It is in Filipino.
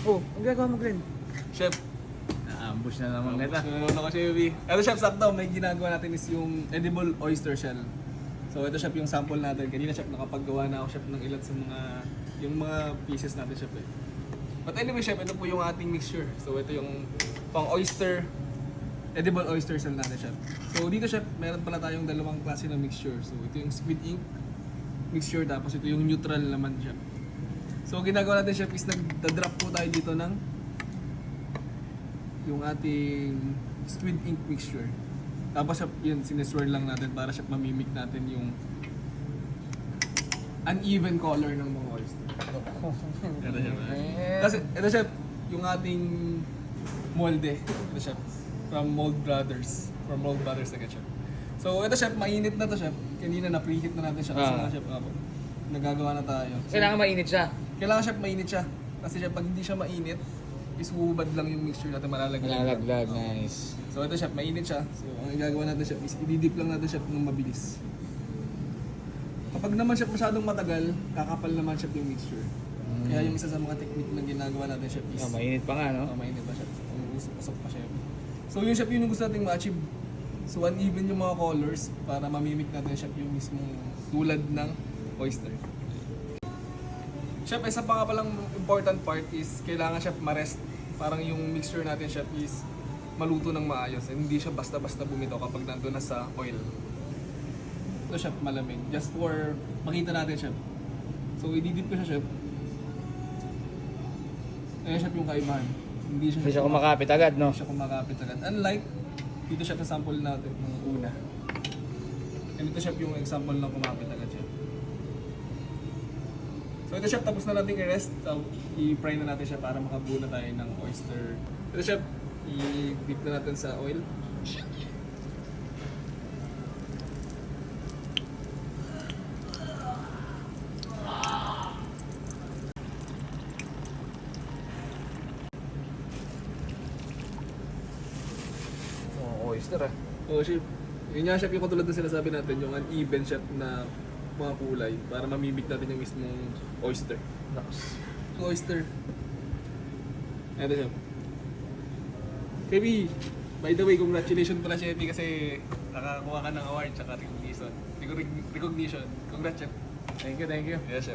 Oh, ang ginagawa mo, Glenn? Chef, Na-ambush na naman kita. ano ko siya, Yubi. Ito, Chef, sakto, may ginagawa natin is yung edible oyster shell. So, ito, Chef, yung sample natin. Kanina, Chef, nakapaggawa na ako, Chef, ng ilan sa yung mga pieces natin, Chef, eh. But anyway, Chef, ito po yung ating mixture. So, ito yung pang oyster, edible oyster shell natin, Chef. So, dito, Chef, meron pala tayong dalawang klase ng mixture. So, ito yung squid ink mixture, tapos ito yung neutral naman, Chef. So, ginagawa natin, Chef, is nagda-drop po tayo dito ng yung ating squid ink mixture. Tapos, Chef, yun, sineswirl lang natin para, Chef, mamimik natin yung uneven color ng mga oyster. Ito, Chef. Kasi, ito, Chef, yung ating molde. Ito, Chef. From Mold Brothers. From Mold Brothers na Chef. So, ito, Chef, mainit na to, Chef. Kanina, na-preheat na natin siya. Kasi, Chef, nagagawa na tayo. So, Kailangan mainit siya. kailangan, Chef, mainit siya. Kasi, Chef, pag hindi siya mainit, is hubad lang yung mixture natin, malalaglag. Malalaglag, nice. So, ito, Chef, mainit siya. So, ang gagawin natin, Chef, is i-dip lang natin, Chef, ng mabilis. Kapag naman, Chef, masyadong matagal, kakapal naman, Chef, yung mixture. Kaya yung isa sa mga technique na ginagawa natin, Chef, is... Mainit pa nga, no? mainit pa, Chef. Usok pa, Chef. So, yun, Chef, yun yung gusto natin ma-achieve. So, uneven yung mga colors para mamimik natin, Chef, yung mismong tulad ng oyster. Chef, isa pa nga palang important part is kailangan, Chef, ma-rest. Parang yung mixture natin, Chef, is maluto ng maayos. And hindi siya basta-basta bumitaw kapag nandun na sa oil. Ito, Chef, malamig. Just for makita natin, Chef. So, ididip ko siya, Chef. Ayan, Chef, yung kaibahan. Hindi siya kumakapit agad, no? Hindi siya kumakapit agad. Unlike, dito, Chef, na sample natin ng una. And ito, Chef, yung example ng kumapit agad, Chef. So ito, Chef, tapos na natin i-rest. So, i-fry na natin siya para makabuo na tayo ng oyster. Ito, Chef, i-dip na natin sa oil. Oyster, ah. So, Chef, yun nga, Chef, yung katulad na sinasabi natin, yung uneven, Chef, na mga kulay para mamimik natin yung mismong oyster. So, oyster. Ito, Chef. Kevi, by the way, congratulations pala, Chef, kasi nakakuha ka ng award tsaka recognition. Congrats, Chef. Thank you, thank you. Yes, Chef.